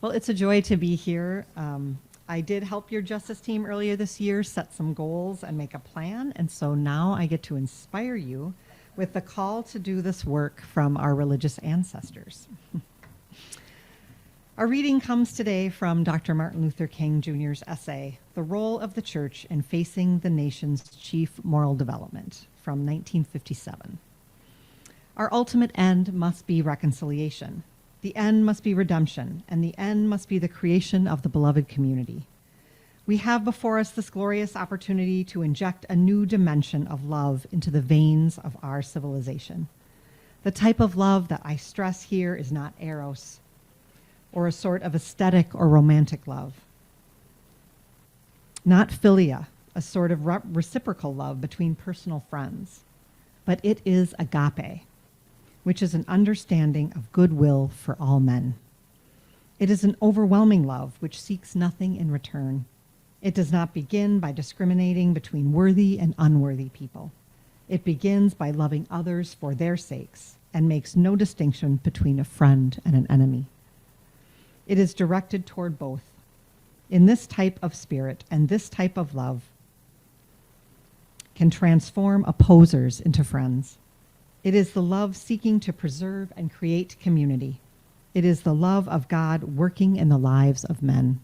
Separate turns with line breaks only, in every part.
Well, it's a joy to be here. I did help your justice team earlier this year set some goals and make a plan, and so now I get to inspire you with the call to do this work from our religious ancestors. Our reading comes today from Dr. Martin Luther King Jr.'s essay, The Role of the Church in Facing the Nation's Chief Moral Development, from 1957. Our ultimate end must be reconciliation. The end must be redemption, and the end must be the creation of the beloved community. We have before us this glorious opportunity to inject a new dimension of love into the veins of our civilization. The type of love that I stress here is not eros, or a sort of aesthetic or romantic love. Not philia, a sort of reciprocal love between personal friends, but it is agape, which is an understanding of goodwill for all men. It is an overwhelming love which seeks nothing in return. It does not begin by discriminating between worthy and unworthy people. It begins by loving others for their sakes and makes no distinction between a friend and an enemy. It is directed toward both. In this type of spirit and this type of love can transform opposers into friends. It is the love seeking to preserve and create community. It is the love of God working in the lives of men.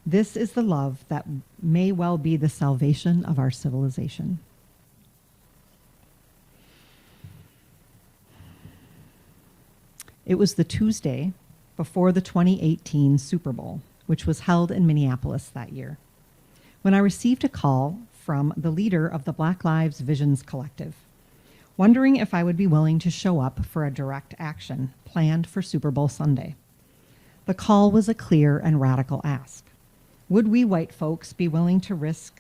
This is the love that may well be the salvation of our civilization. It was the Tuesday before the 2018 Super Bowl, which was held in Minneapolis that year, when I received a call from the leader of the Black Lives Visions Collective, wondering if I would be willing to show up for a direct action planned for Super Bowl Sunday. The call was a clear and radical ask. Would we white folks be willing to risk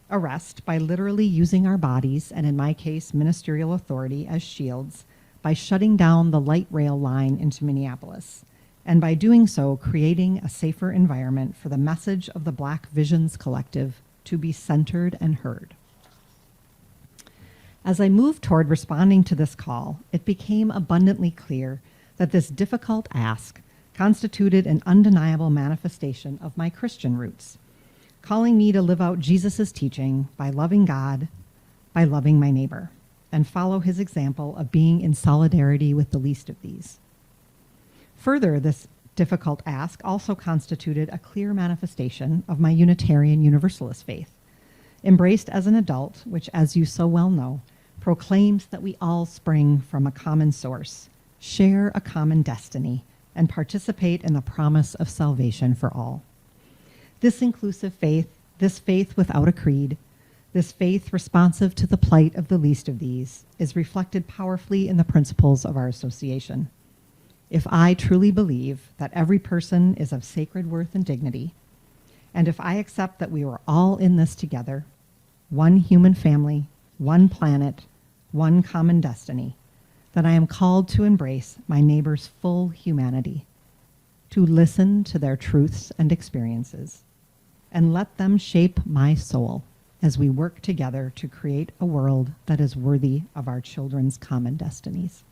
arrest by literally using our bodies, and in my case, ministerial authority, as shields, by shutting down the light rail line into Minneapolis, and by doing so, creating a safer environment for the message of the Black Visions Collective to be centered and heard? As I moved toward responding to this call, it became abundantly clear that this difficult ask constituted an undeniable manifestation of my Christian roots, calling me to live out Jesus' teaching by loving God, by loving my neighbor, and follow his example of being in solidarity with the least of these. Further, this difficult ask also constituted a clear manifestation of my Unitarian Universalist faith, embraced as an adult, which, as you so well know, proclaims that we all spring from a common source, share a common destiny, and participate in the promise of salvation for all. This inclusive faith, this faith without a creed, this faith responsive to the plight of the least of these, is reflected powerfully in the principles of our association. If I truly believe that every person is of sacred worth and dignity, and if I accept that we are all in this together, one human family, one planet, one common destiny, then I am called to embrace my neighbor's full humanity, to listen to their truths and experiences, and let them shape my soul as we work together to create a world that is worthy of our children's common destinies.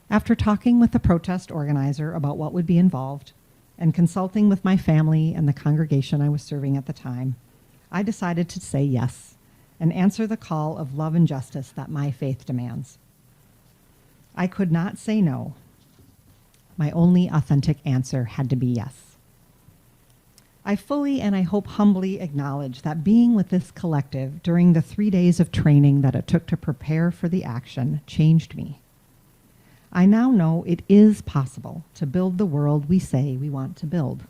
After talking with the protest organizer about what would be involved, and consulting with my family and the congregation I was serving at the time, I decided to say yes and answer the call of love and justice that my faith demands. I could not say no. My only authentic answer had to be yes. I fully and I hope humbly acknowledge that being with this collective during the 3 days of training that it took to prepare for the action changed me. I now know it is possible to build the world we say we want to build.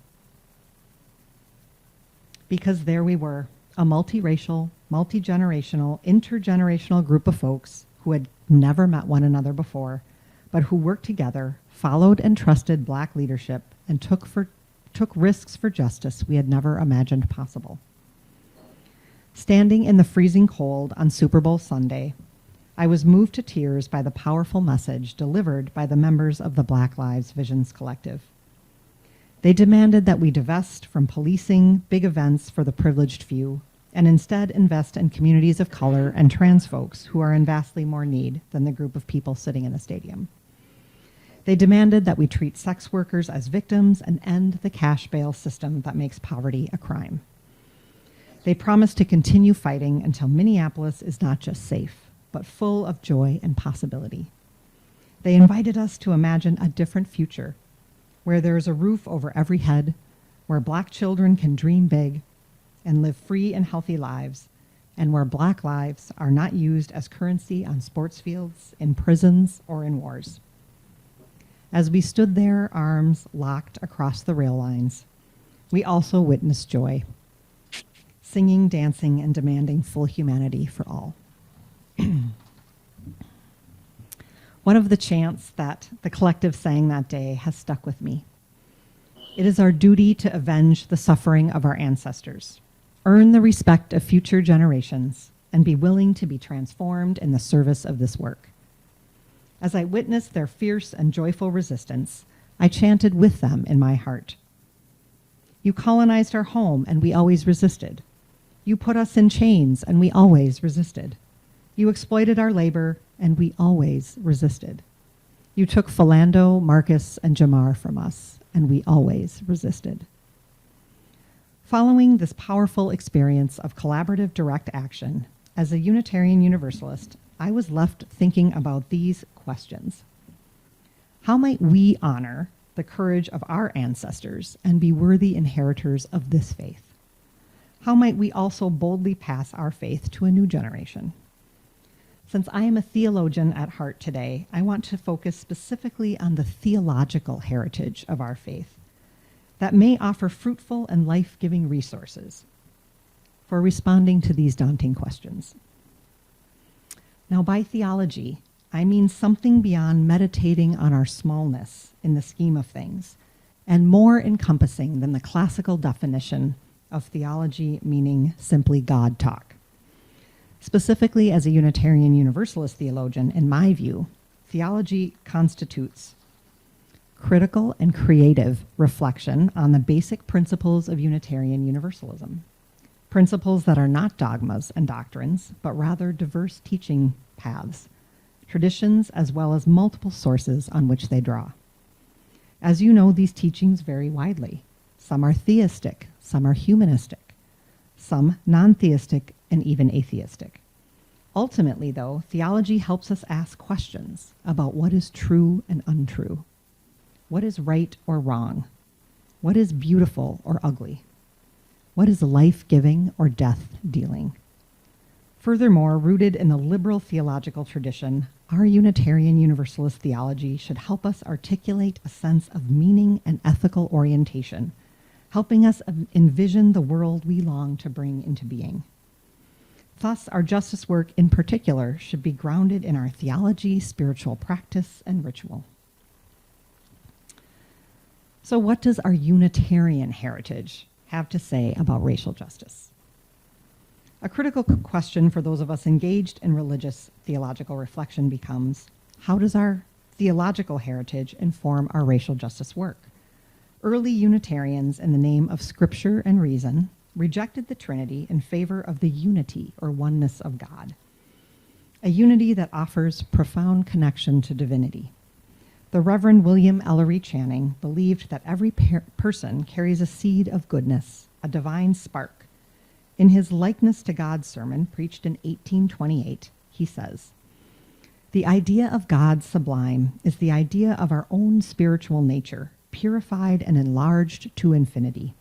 Because there we were, a multiracial, multi-generational, intergenerational group of folks who had never met one another before, but who worked together, followed and trusted Black leadership, and took risks for justice we had never imagined possible. Standing in the freezing cold on Super Bowl Sunday, I was moved to tears by the powerful message delivered by the members of the Black Lives Visions Collective. They demanded that we divest from policing big events for the privileged few and instead invest in communities of color and trans folks who are in vastly more need than the group of people sitting in a stadium. They demanded that we treat sex workers as victims and end the cash bail system that makes poverty a crime. They promised to continue fighting until Minneapolis is not just safe, but full of joy and possibility. They invited us to imagine a different future, where there is a roof over every head, where Black children can dream big and live free and healthy lives, and where Black lives are not used as currency on sports fields, in prisons, or in wars. As we stood there, arms locked across the rail lines, we also witnessed joy, singing, dancing, and demanding full humanity for all. One of the chants that the collective sang that day has stuck with me. It is our duty to avenge the suffering of our ancestors, earn the respect of future generations, and be willing to be transformed in the service of this work. As I witnessed their fierce and joyful resistance, I chanted with them in my heart. You colonized our home, and we always resisted. You put us in chains, and we always resisted. You exploited our labor, and we always resisted. You took Philando, Marcus, and Jamar from us, and we always resisted. Following this powerful experience of collaborative direct action, as a Unitarian Universalist, I was left thinking about these questions. How might we honor the courage of our ancestors and be worthy inheritors of this faith? How might we also boldly pass our faith to a new generation? Since I am a theologian at heart today, I want to focus specifically on the theological heritage of our faith that may offer fruitful and life-giving resources for responding to these daunting questions. Now, by theology, I mean something beyond meditating on our smallness in the scheme of things, and more encompassing than the classical definition of theology, meaning simply God talk. Specifically, as a Unitarian Universalist theologian, in my view, theology constitutes critical and creative reflection on the basic principles of Unitarian Universalism. Principles that are not dogmas and doctrines, but rather diverse teaching paths, traditions, as well as multiple sources on which they draw. As you know, these teachings vary widely. Some are theistic, some are humanistic, some non-theistic, and even atheistic. Ultimately, though, theology helps us ask questions about what is true and untrue, what is right or wrong, what is beautiful or ugly, what is life-giving or death-dealing. Furthermore, rooted in the liberal theological tradition, our Unitarian Universalist theology should help us articulate a sense of meaning and ethical orientation, helping us envision the world we long to bring into being. Thus, our justice work in particular should be grounded in our theology, spiritual practice, and ritual. So what does our Unitarian heritage have to say about racial justice? A critical question for those of us engaged in religious theological reflection becomes, how does our theological heritage inform our racial justice work? Early Unitarians, in the name of Scripture and reason, rejected the Trinity in favor of the unity or oneness of God, a unity that offers profound connection to divinity. The Reverend William Ellery Channing believed that every person carries a seed of goodness, a divine spark. In his Likeness to God sermon, preached in 1828, he says, "The idea of God sublime is the idea of our own spiritual nature, purified and enlarged to infinity.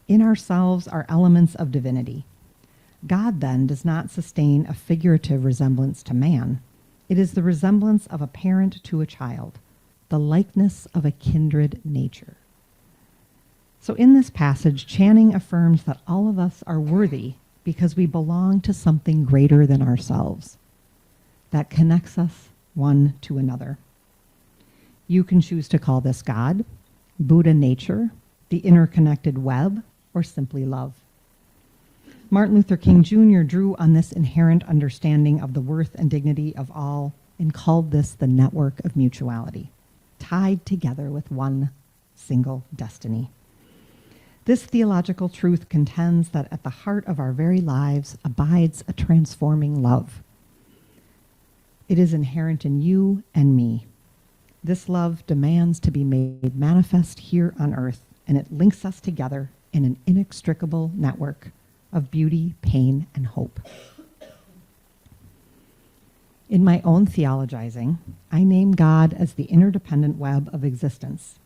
In ourselves are elements of divinity. God, then, does not sustain a figurative resemblance to man. It is the resemblance of a parent to a child, the likeness of a kindred nature." So in this passage, Channing affirms that all of us are worthy because we belong to something greater than ourselves that connects us one to another. You can choose to call this God, Buddha nature, the interconnected web, or simply love. Martin Luther King Jr. drew on this inherent understanding of the worth and dignity of all and called this the network of mutuality, tied together with one single destiny. This theological truth contends that at the heart of our very lives abides a transforming love. It is inherent in you and me. This love demands to be made manifest here on earth, and it links us together in an inextricable network of beauty, pain, and hope. In my own theologizing, I name God as the interdependent web of existence,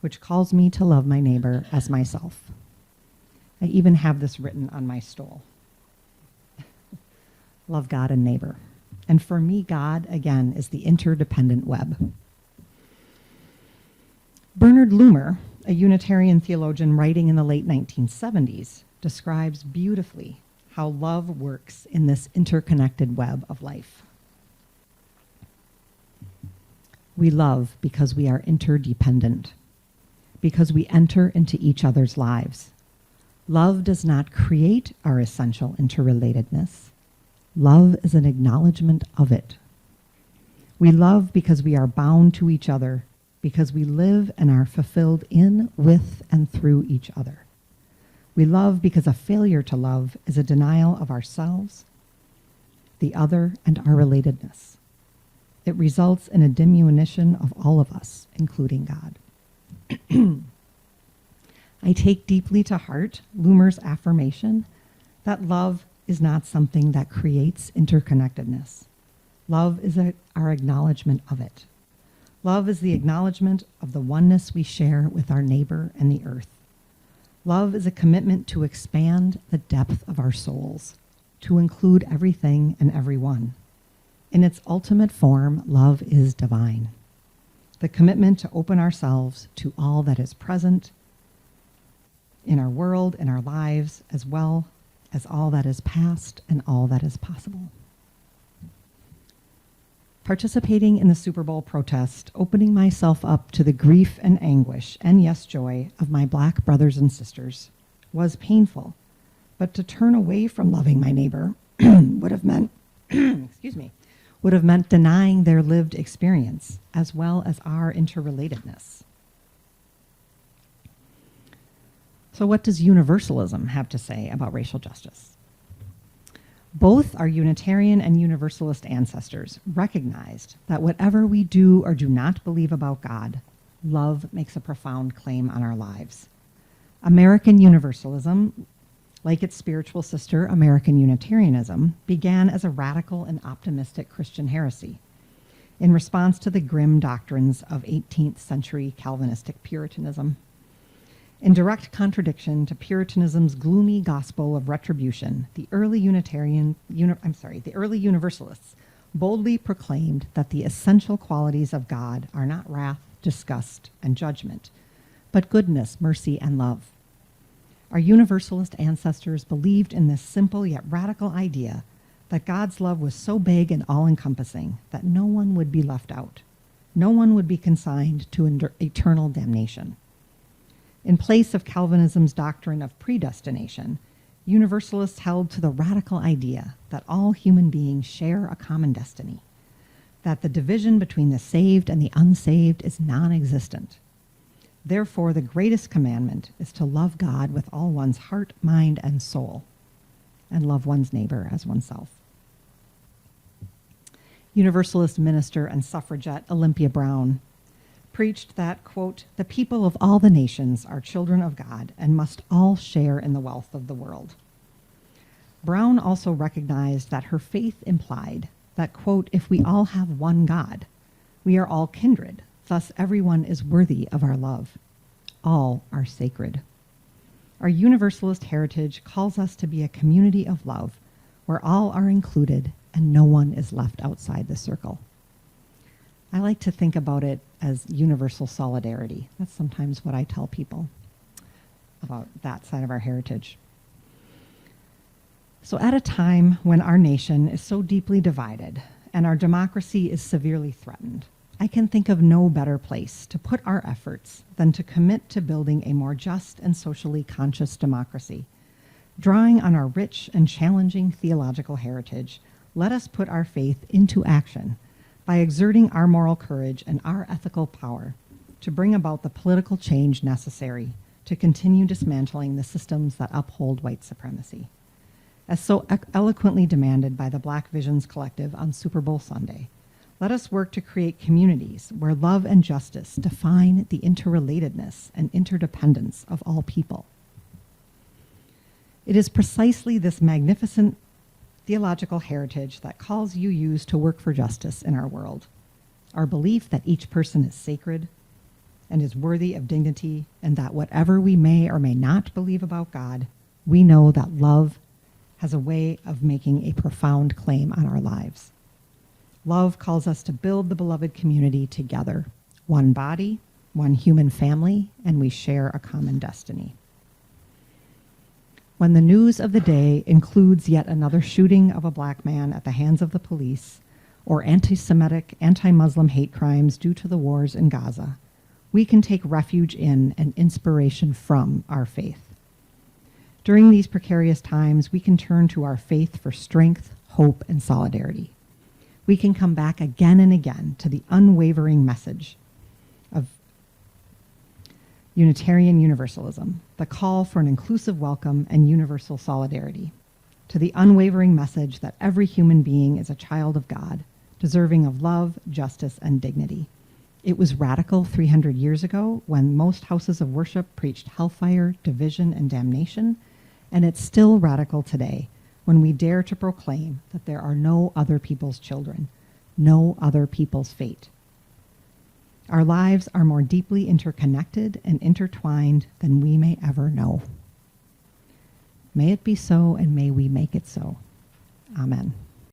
which calls me to love my neighbor as myself. I even have this written on my stole. Love God and neighbor. And for me, God, again, is the interdependent web. Bernard Loomer, a Unitarian theologian writing in the late 1970s, describes beautifully how love works in this interconnected web of life. We love because we are interdependent, because we enter into each other's lives. Love does not create our essential interrelatedness. Love is an acknowledgement of it. We love because we are bound to each other, because we live and are fulfilled in, with, and through each other. We love because a failure to love is a denial of ourselves, the other, and our relatedness. It results in a diminution of all of us, including God. I take deeply to heart Loomer's affirmation that love is not something that creates interconnectedness. Love is our acknowledgement of it. Love is the acknowledgement of the oneness we share with our neighbor and the earth. Love is a commitment to expand the depth of our souls, to include everything and everyone. In its ultimate form, love is divine. The commitment to open ourselves to all that is present in our world, in our lives, as well as all that is past and all that is possible. Participating in the Super Bowl protest, opening myself up to the grief and anguish, and yes, joy, of my Black brothers and sisters was painful, but to turn away from loving my neighbor would have meant, would have meant denying their lived experience as well as our interrelatedness. So what does universalism have to say about racial justice? Both our Unitarian and Universalist ancestors recognized that whatever we do or do not believe about God, love makes a profound claim on our lives. American Universalism, like its spiritual sister, American Unitarianism, began as a radical and optimistic Christian heresy in response to the grim doctrines of 18th century Calvinistic Puritanism. In direct contradiction to Puritanism's gloomy gospel of retribution, the early Universalists boldly proclaimed that the essential qualities of God are not wrath, disgust, and judgment, but goodness, mercy, and love. Our Universalist ancestors believed in this simple yet radical idea that God's love was so big and all-encompassing that no one would be left out. No one would be consigned to eternal damnation. In place of Calvinism's doctrine of predestination, Universalists held to the radical idea that all human beings share a common destiny, that the division between the saved and the unsaved is non-existent. Therefore, the greatest commandment is to love God with all one's heart, mind, and soul, and love one's neighbor as oneself. Universalist minister and suffragette Olympia Brown preached that, quote, the people of all the nations are children of God and must all share in the wealth of the world. Brown also recognized that her faith implied that, quote, if we all have one God, we are all kindred, thus everyone is worthy of our love. All are sacred. Our Universalist heritage calls us to be a community of love where all are included and no one is left outside the circle. I like to think about it as universal solidarity. That's sometimes what I tell people about that side of our heritage. So at a time when our nation is so deeply divided and our democracy is severely threatened, I can think of no better place to put our efforts than to commit to building a more just and socially conscious democracy. Drawing on our rich and challenging theological heritage, let us put our faith into action by exerting our moral courage and our ethical power to bring about the political change necessary to continue dismantling the systems that uphold white supremacy. As so eloquently demanded by the Black Visions Collective on Super Bowl Sunday, Let us work to create communities where love and justice define the interrelatedness and interdependence of all people. It is precisely this magnificent theological heritage that calls UUs to work for justice in our world. Our belief that each person is sacred and is worthy of dignity, and that whatever we may or may not believe about God, we know that love has a way of making a profound claim on our lives. Love calls us to build the beloved community together, one body, one human family, and we share a common destiny. When the news of the day includes yet another shooting of a black man at the hands of the police, or anti-Semitic, anti-Muslim hate crimes due to the wars in Gaza, we can take refuge in and inspiration from our faith. During these precarious times, we can turn to our faith for strength, hope, and solidarity. We can come back again and again to the unwavering message of Unitarian Universalism, the call for an inclusive welcome and universal solidarity, to the unwavering message that every human being is a child of God, deserving of love, justice, and dignity. It was radical 300 years ago when most houses of worship preached hellfire, division, and damnation, and it's still radical today when we dare to proclaim that there are no other people's children, no other people's fate. Our lives are more deeply interconnected and intertwined than we may ever know. May it be so, and may we make it so. Amen.